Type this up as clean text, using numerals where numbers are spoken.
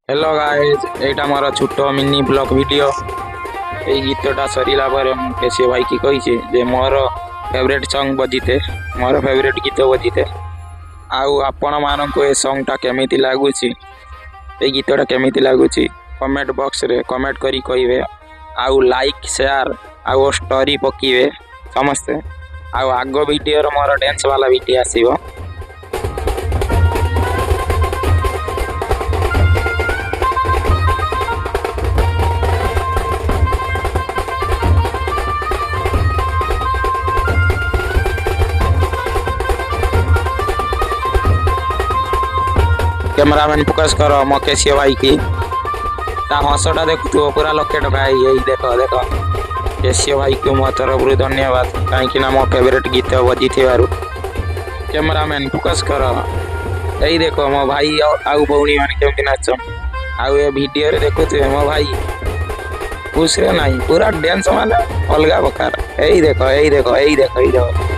Hello guys एटा मोर छोट mini blog video ए गीतटा सरीला पर केसी भाई की कही जे मोर फेवरेट सॉन्ग बजीते मोर फेवरेट गीत बजीते आउ आपण मानक ए सॉन्ग टा केमिति लागुची ए गीतटा केमिति लागुची कमेंट बॉक्स रे कमेंट करी कहिवे आउ लाइक शेयर आउ स्टोरी पकीवे समस्ते आउ आगो वीडियो रो मोर डांस वाला वीडियो आसीबो। कैमरामैन फोकस करो मकेश भाई की हसटा देखु पूरा लक्षे टका यही देख देख केसी भाई को मो तरफ धन्यवाद कहीं मो फेवरेट गीत बजी कैमरामैन फोकस कर यही देख मो भाई आउ भौणी मान केमती नाच आउ ए वीडियो रे देखुए मो भाई खुश रे नहीं पूरा डांस माने अलग प्रकार यही देख यही देख यही देख यही देख